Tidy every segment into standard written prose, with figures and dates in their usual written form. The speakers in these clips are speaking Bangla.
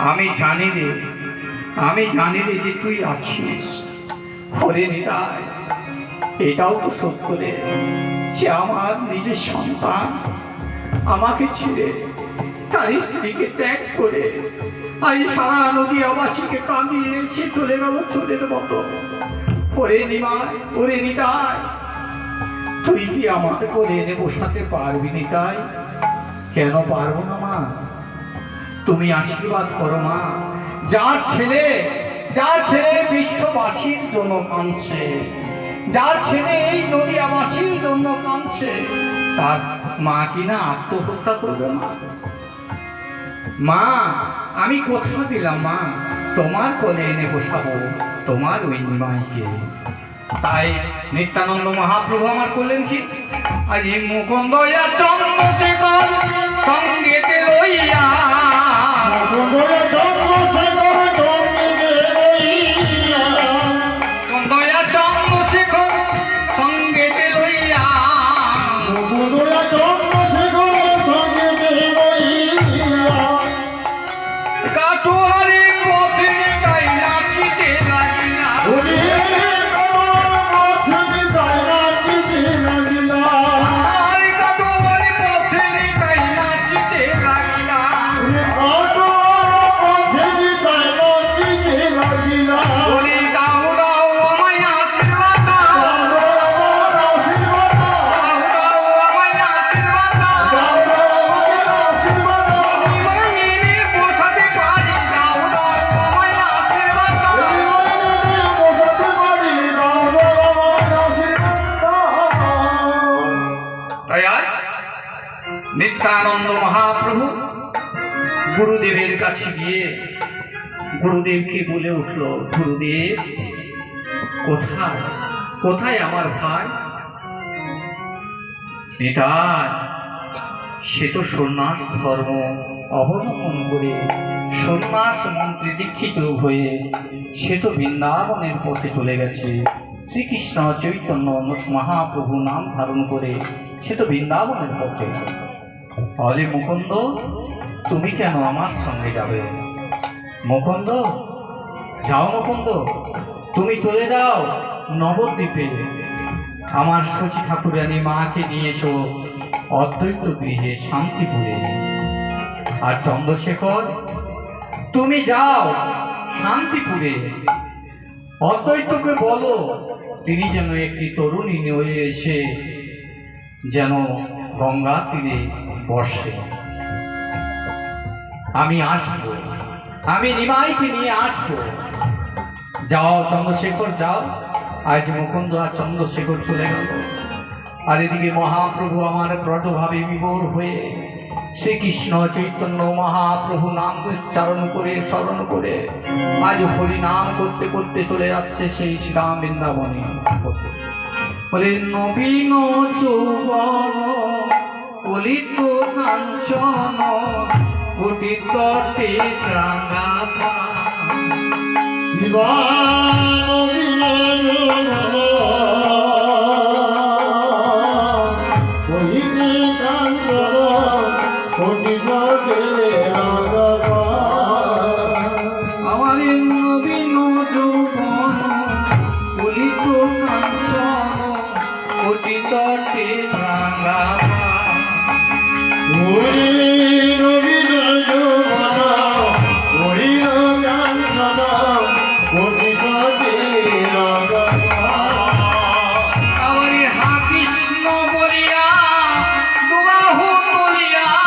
আমি জানি রে যে তুই আছিস। ওরে নিতাই, এটাও তো সত্য রে যে আমার নিজের সন্তান আমাকে ছেড়ে তার স্ত্রীকে ত্যাগ করে আজ সারা নদী আবাসীকে কাঁদিয়ে সে চলে গেল চোরের মতো। ওরে নিমাই, ওরে নিতাই, তুই কি আমার কোলে এনে বসাতে পারবি নিতাই? কেন পারবো না মা? তুমি আশীর্বাদ করো মা। যার ছেলে বিশ্ববাসীর জন্য কাঁদছে, যার ছেলে এই নদীয়াবাসীর জন্য কাঁদছে, তার মা কিনা আত্মহত্যা করবে না? মা, আমি কথা দিলাম মা, তোমার কোলে এনে বসাবো তোমার ওই নিমাইকে। তাই নিত্যানন্দ মহাপ্রভু আমার করলেন কি, আজ মুকুন্দ চন্দ্রশেখর সঙ্গেতে লইয়া, চন্দ্রশেখর সঙ্গেতে লইয়া, কাটোয়ারি পথে তাই নাচিতে লাগিলা, নিত্যানন্দ মহাপ্রভু গুরুদেবের কাছে গিয়ে গুরুদেবকে বলে উঠল, গুরুদেব কোথায় কোথায় আমার ভাই নিতাই? সে তো সন্ন্যাস ধর্ম অবলম্বন করে সন্ন্যাস মন্ত্রে দীক্ষিত হয়ে সে তো বৃন্দাবনের পথে চলে গেছে। শ্রীকৃষ্ণ চৈতন্য মহাপ্রভু নাম ধারণ করে সে তো বৃন্দাবনের পথে। তাহলে মুকুন্দ, তুমি কেন আমার সঙ্গে যাবে? মুকুন্দ, যাও মুকুন্দ, তুমি চলে যাও নবদ্বীপে, আমার শচী ঠাকুরানী মাকে নিয়ে এসো অদ্বৈত গৃহে শান্তিপুরে। আর চন্দ্রশেখর, তুমি যাও শান্তিপুরে, অদ্বৈতকে বলো তিনি যেন একটি তরুণী নিয়ে এসে যেন গঙ্গা তীরে বসে। আমি আসবো, আমি নিমাইকে নিয়ে আসবো। যাও চন্দ্রশেখর, যাও। আজ মুকুন্দ আর চন্দ্রশেখর চলে গেল, আর এদিকে মহাপ্রভু আমার ব্রতভাবে বিভোর হয়ে শ্রীকৃষ্ণ চৈতন্য মহাপ্রভু নাম উচ্চারণ করে স্মরণ করে আজ হরি নাম করতে করতে চলে যাচ্ছে সেই শ্রীরাম বৃন্দাবনে। বলে নবীন যৌবন কলিত কাঞ্চন কোটি তটে রাঙা আমার নবীন যৌবন কলিত কাঞ্চন কোটি তটে রাঙা বলিয়া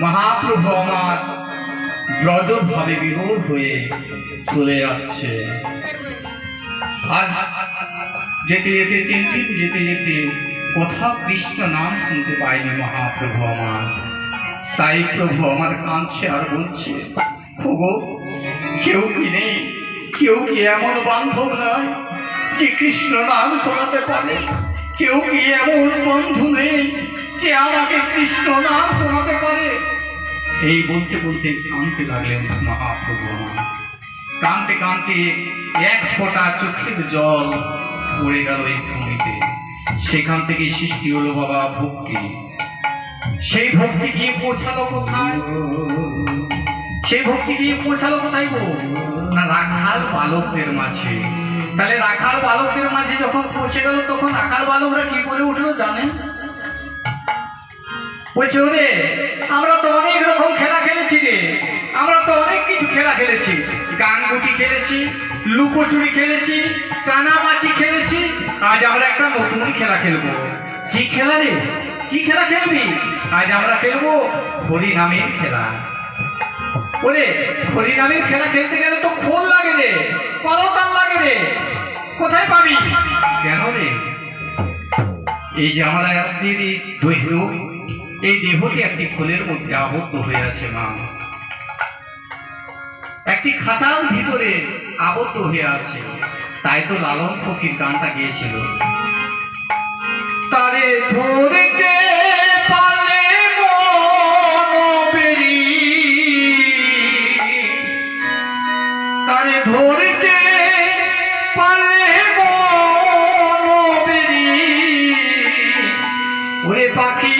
মহাপ্রভু আমার ব্রজভাবে বিভোর হয়ে চলে যাচ্ছে। আজ যেতে যেতে 3 দিন যেতে যেতে কোথাও কৃষ্ণ নাম শুনতে পাইনি মহাপ্রভু আমার। তাই প্রভু আমার কাঁদছে আর বলছে, ওগো কেউ কি নেই, কেউ কি এমন বান্ধব নয় যে কৃষ্ণ নাম শোনাতে পারে? কেউ কি এমন বন্ধু নেই যে আমাকে কৃষ্ণ নাম শোনাতে পারে? এই বলতে বলতে কাঁদতে লাগলেন মহাপ্রভু। কাঁদতে কাঁদতে 1 ফোঁটা চোখের জল পড়ে গেল এই ভূমিতে। সেখান থেকে সৃষ্টি হলো বাবা ভক্তি। সেই ভক্তি গিয়ে পৌঁছালো কোথায়? সেই ভক্তি গিয়ে পৌঁছালো কোথায় গো? না রাখাল বালকদের মাঝে। তাহলে রাখাল বালকদের মাঝে যখন পৌঁছে গেল, তখন রাখাল বালকরা কি বলে উঠলো জানেন? বলছে, ওরে আমরা তো অনেক রকম খেলা খেলেছি রে, আমরা তো অনেক কিছু খেলা খেলেছি। গানগুটি খেলেছি, লুকোচুরি খেলেছি, কানামাছি খেলেছি। আজ আমরা একটা নতুন খেলা খেলবো। কি খেলা রে? কি খেলা খেলবি? আজ আমরা খেলবো হরি নামের খেলা। ওরে হরি নামের খেলা খেলতে গেলে তো খোল লাগে রে, করতাল লাগে রে, কোথায় পাবি? কেন রে? এই যে আমরা দিদি দেহ, এই দেহটি একটি খোলের মধ্যে আবদ্ধ হয়ে আছে মা, একটি খাঁচার ভিতরে আবদ্ধ হয়ে আছে। তাই তো লালন ফকির গানটা গিয়েছিল, তারে ধরতে পারলে মনোবেরি, তারে ধরতে পারলে মনোবেরি, ওরে পাখি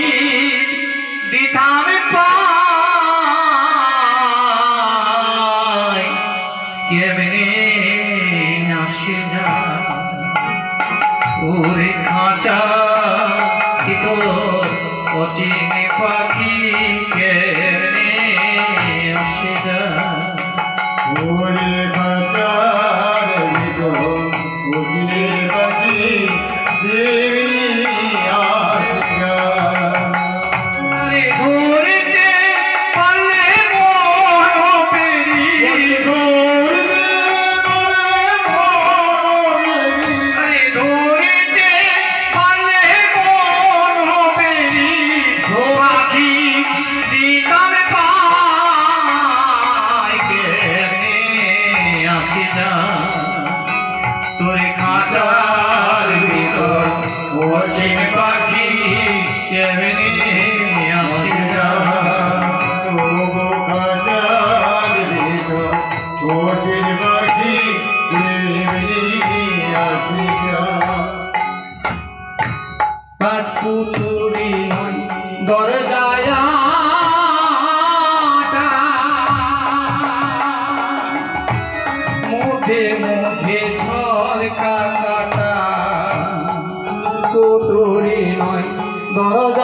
দিতাম পাই, কেমনে আসে যা ওরে খাঁচা তো অচিনে পাখি, কেমনে আসে যা ওরে খাঁচা তো অচিনে পাখি, তোরে খাঁচার ভিতর অচিন পাখি, কেমনে আসে যা খাঁচার ভিতর অচিন পাখি, কেমনে আসে যা। পাটপুতুরি নয় দরজায় মধ্যে মধ্যে ঝলকা কাটা, পুতুরি নয় দরজা